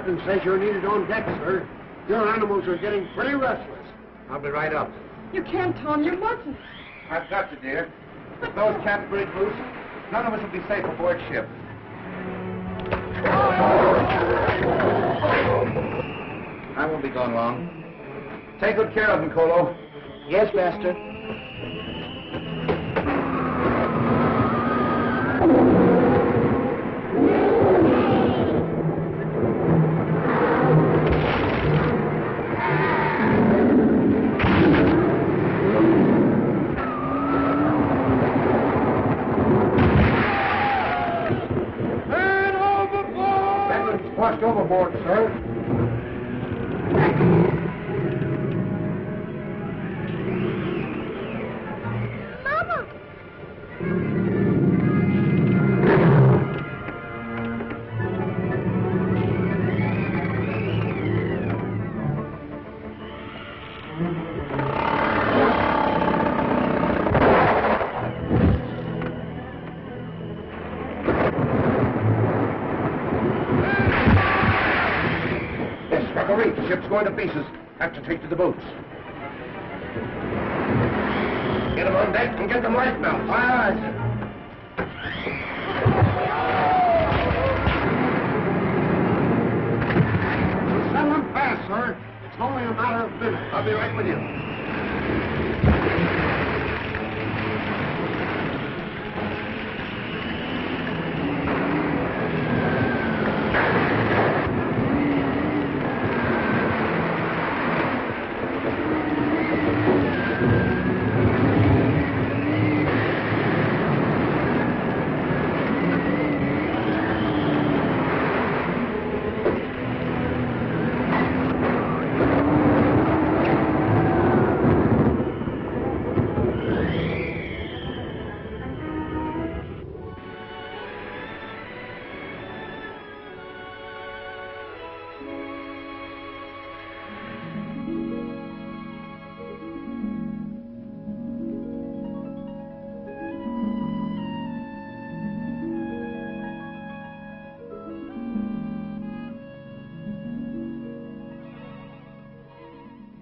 captain says you're needed on deck, sir. Your animals are getting pretty restless. I'll be right up. You can't, Tom. You mustn't. I've got you, dear. If those can't break loose, none of us will be safe aboard ship. I won't be gone long. Take good care of them, Colo. Yes, master. Washed overboard, sir. Mama! The ship's going to pieces. Have to take to the boats. Get them on deck and get them life belts. Aye, aye, sir. Sell them fast, sir. It's only a matter of minutes. I'll be right with you.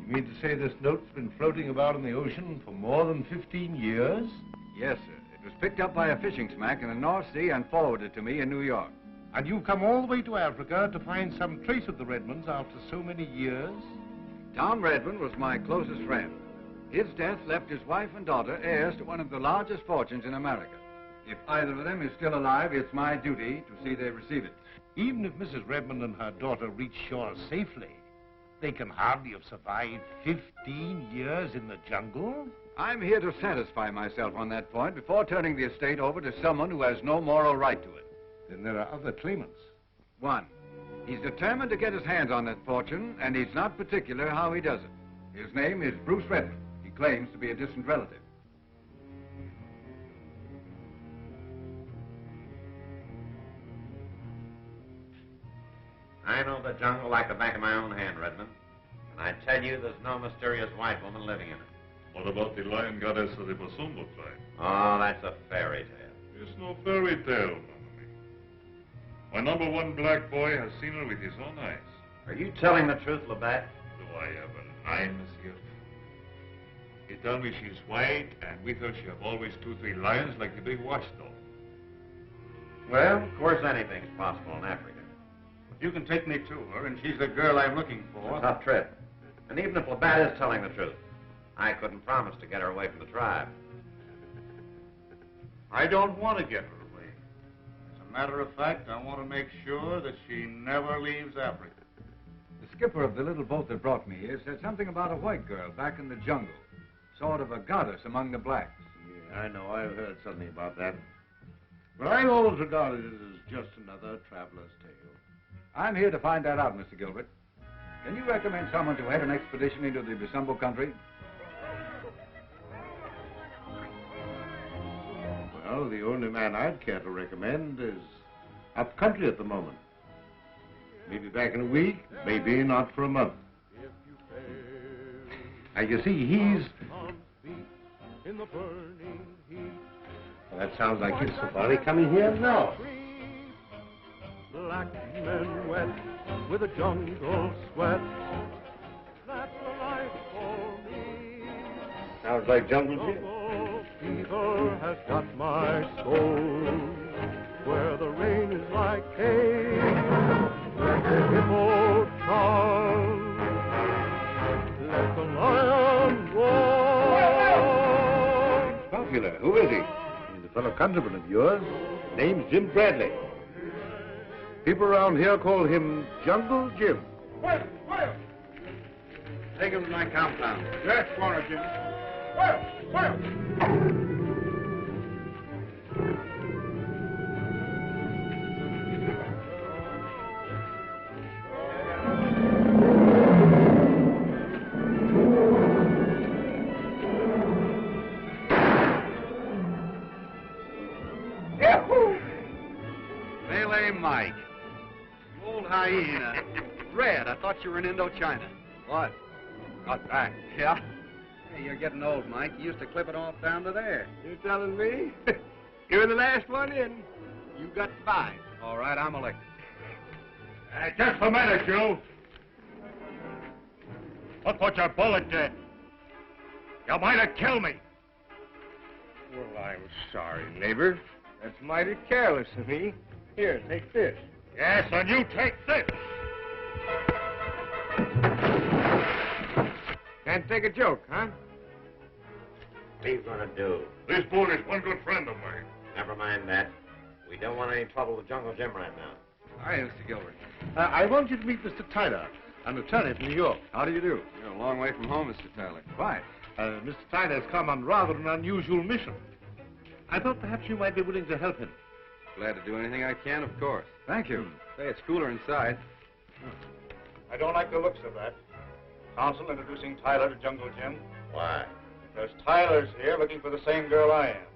You mean to say this note's been floating about in the ocean for more than 15 years? Yes, sir. It was picked up by a fishing smack in the North Sea and forwarded to me in New York. And you've come all the way to Africa to find some trace of the Redmonds after so many years? Tom Redmond was my closest friend. His death left his wife and daughter heirs to one of the largest fortunes in America. If either of them is still alive, it's my duty to see they receive it. Even if Mrs. Redmond and her daughter reach shore safely, they can hardly have survived 15 years in the jungle. I'm here to satisfy myself on that point before turning the estate over to someone who has no moral right to it. Then there are other claimants. One, he's determined to get his hands on that fortune, and he's not particular how he does it. His name is Bruce Redmond. He claims to be a distant relative. I know the jungle like the back of my own hand, Redmond. And I tell you, there's no mysterious white woman living in it. What about the lion goddess of the Basumbo tribe? Oh, that's a fairy tale. It's no fairy tale, my #1 black boy has seen her with his own eyes. Are you telling the truth, Labatt? Do I ever lie, monsieur? He tell me she's white, and with her she have always 2-3 lions like the big watchdog. Well, of course anything's possible in Africa. You can take me to her, and she's the girl I'm looking for. It's a tough trip. And even if Labatt is telling the truth, I couldn't promise to get her away from the tribe. I don't want to get her away. As a matter of fact, I want to make sure that she never leaves Africa. The skipper of the little boat that brought me here said something about a white girl back in the jungle. Sort of a goddess among the blacks. Yeah, I know. I've heard something about that. But I always regarded it as just another traveler's tale. I'm here to find that out, Mr. Gilbert. Can you recommend someone to head an expedition into the Basumbo country? Well, the only man I'd care to recommend is up country at the moment. Maybe back in a week, maybe not for a month. Now, you see, he's... Well, that sounds like his safari coming here now. black men wet with a jungle sweat. That's the life for me. Sounds like jungle Jim. Jungle fever has got my soul, where the rain is like hay, let the hippo charge, let the lion roar. Popular. Who is he? He's a fellow countryman of yours. Name's Jim Bradley. People around here call him Jungle Jim. Wait! Take him to my compound. Yes, Warner, Jim. Wait! Melee Mike. You old hyena. Red, I thought you were in Indochina. What? Got back. Yeah? Hey, you're getting old, Mike. You used to clip it off down to there. You telling me? You're the last one in. You got 5. All right, I'm elected. Just a minute, you. What put your bullet dead? You might have killed me. Well, I'm sorry, neighbor. That's mighty careless of me. Here, take this. Yes, and you take this. Can't take a joke, huh? What are you going to do? This bull is one good friend of mine. Never mind that. We don't want any trouble with Jungle Jim right now. Hi, Mr. Gilbert. I want you to meet Mr. Tyler, an attorney from New York. How do you do? You're a long way from home, Mr. Tyler. Why? Mr. Tyler has come on rather an unusual mission. I thought perhaps you might be willing to help him. Glad to do anything I can, of course. Thank you. Say, it's cooler inside. I don't like the looks of that. Counsel introducing Tyler to Jungle Jim. Why? Because Tyler's here looking for the same girl I am.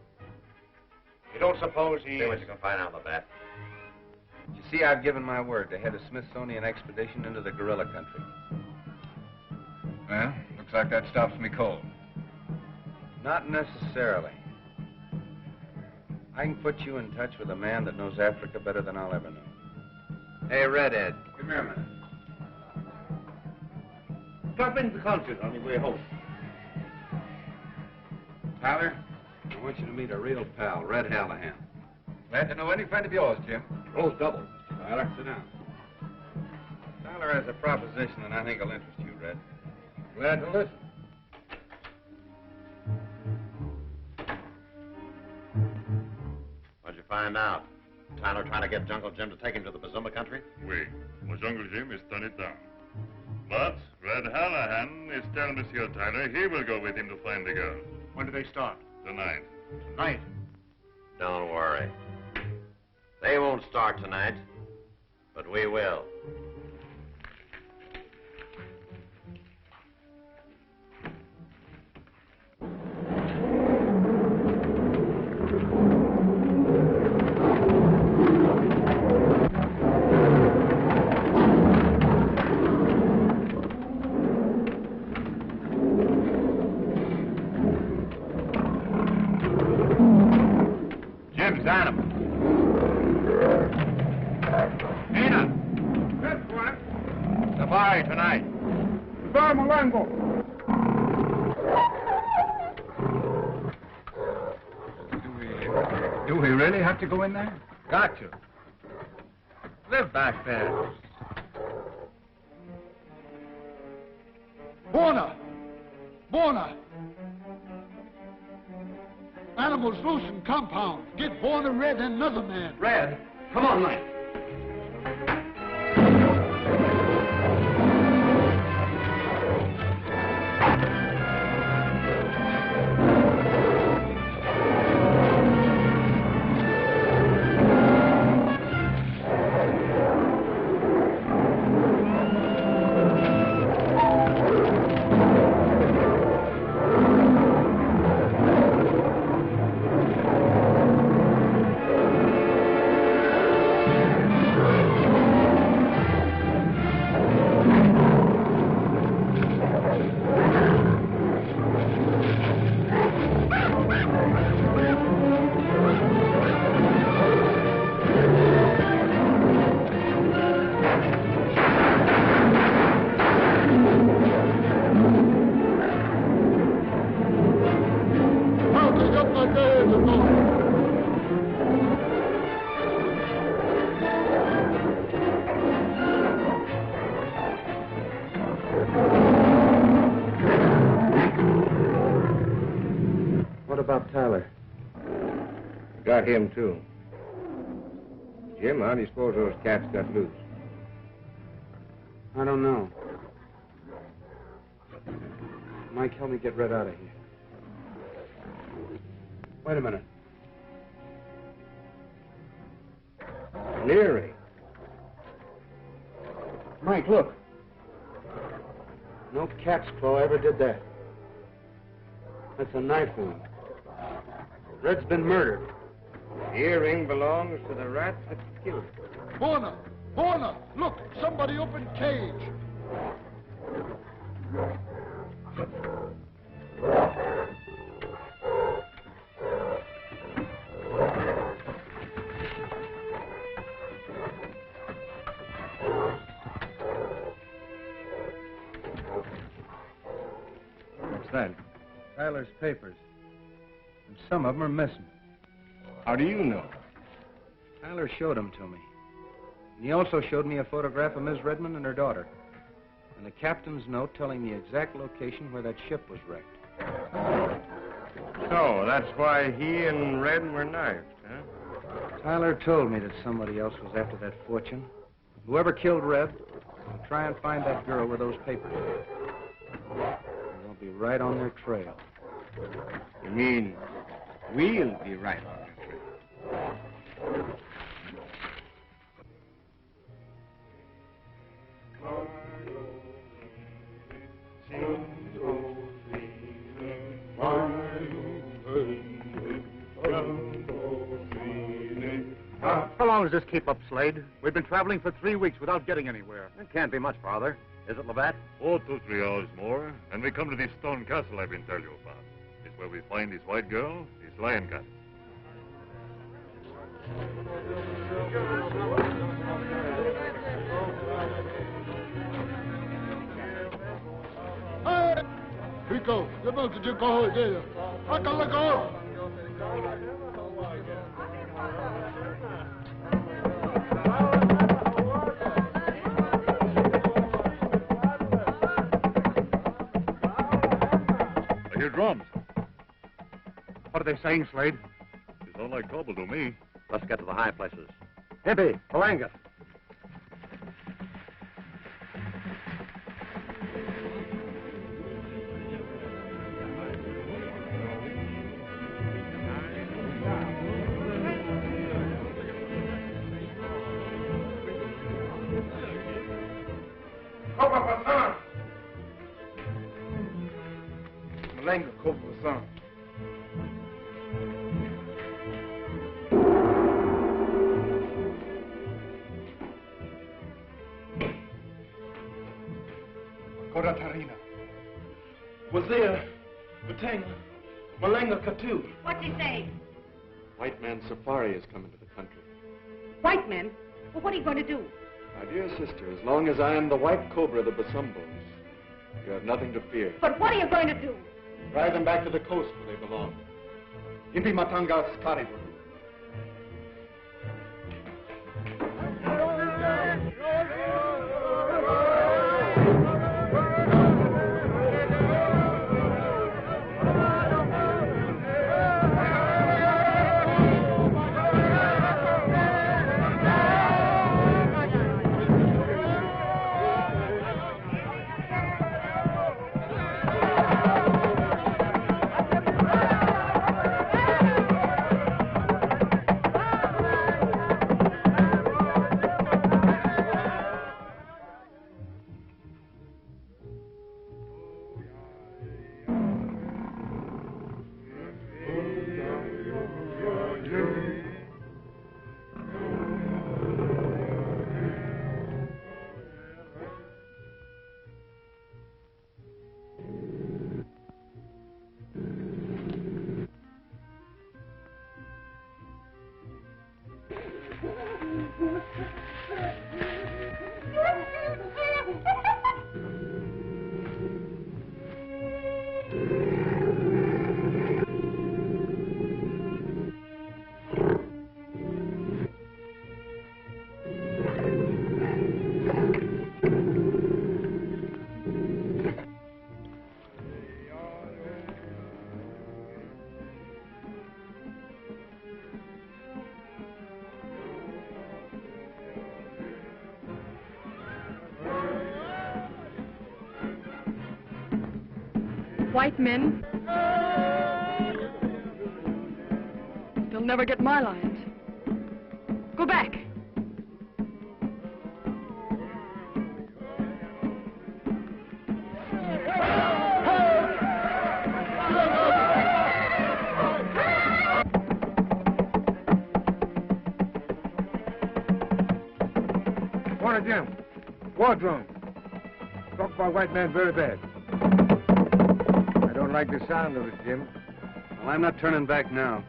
You don't suppose he... See what you can find out about that. You see, I've given my word to head a Smithsonian expedition into the gorilla country. Well, looks like that stops me cold. Not necessarily. I can put you in touch with a man that knows Africa better than I'll ever know. Hey, Redhead, come here a minute. Drop into the concert on your way home. Tyler, I want you to meet a real pal, Red Hallahan. Glad to know any friend of yours, Jim. Roll's double, Mr. Tyler. Sit down. Tyler has a proposition that I think will interest you, Red. Glad to listen. What'd you find out? Tyler trying to get Jungle Jim to take him to the Bazuma country? Oui. Well, Jungle Jim is turn it down. But Red Hallahan is telling Monsieur Tyler he will go with him to find the girl. When do they start? Tonight. Tonight. Don't worry. They won't start tonight, but we will. Jim's animal. Safari tonight. Do we really have to go in there? Got to. Live back there. Borna! Animals loose in compound. Get Borna, Red, and another man. Red, come on, Mike. about Tyler? Got him, too. Jim, how do you suppose those cats got loose? I don't know. Mike, help me get Red out of here. Wait a minute. An earring. Mike, look. No cat's claw ever did that. That's a knife wound. Red's been murdered. The earring belongs to the rat that killed him. Warner! Warner! Look! Somebody opened cage! What's that? Tyler's papers. And some of them are missing. How do you know? Tyler showed them to me. And he also showed me a photograph of Miss Redmond and her daughter. And the captain's note telling the exact location where that ship was wrecked. So, that's why he and Red were knifed, huh? Tyler told me that somebody else was after that fortune. Whoever killed Red will try and find that girl with those papers. And they'll be right on their trail. You mean we'll be right on it? How long does this keep up, Slade? We've been traveling for 3 weeks without getting anywhere. It can't be much farther. Is it, Labatt? Oh, 2-3 hours more, and we come to this stone castle I've been telling you about. It's where we find this white girl, this lion cat. Hey! Rico, yo no te cojo de ella. ¡Sácala, cojo! I hear drums. What are they saying, Slade? They sound like cobble to me. Let's get to the high places. Hippie, Palanga. Malanga, Copa San. Tarina. Wazir, Batanga, Malanga Katu. What's he saying? White man safari has come into the country. White men? Well, what are you going to do? My dear sister, as long as I am the white cobra of the Basumbos, you have nothing to fear. But what are you going to do? Drive them back to the coast where they belong. Impi Matanga Skari. white men. They'll never get my lions. Go back. Morning, Jim. Wardroom. Struck by white man very bad. I don't like the sound of it, Jim. Well, I'm not turning back now.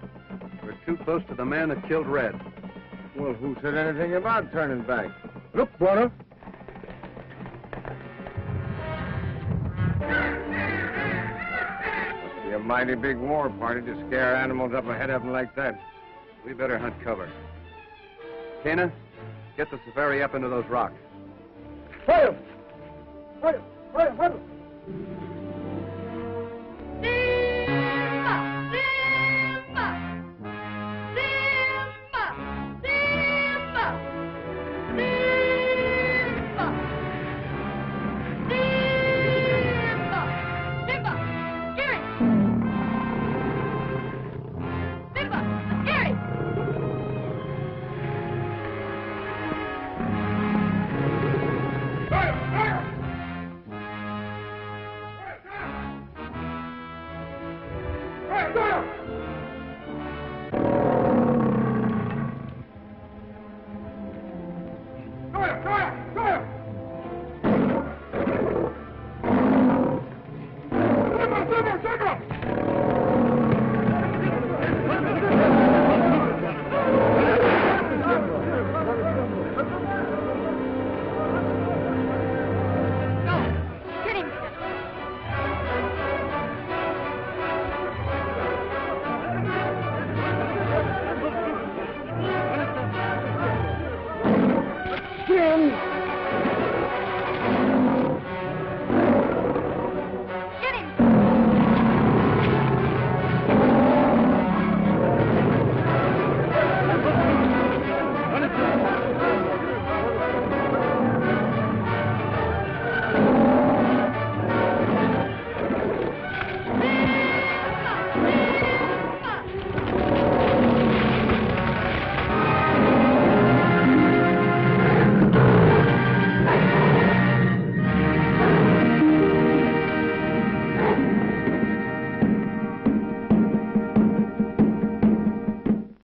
We're too close to the man that killed Red. Well, who said anything about turning back? Look, Warner. Must be a mighty big war party to scare animals up ahead of them like that. We better hunt cover. Kana, get the safari up into those rocks. Wait!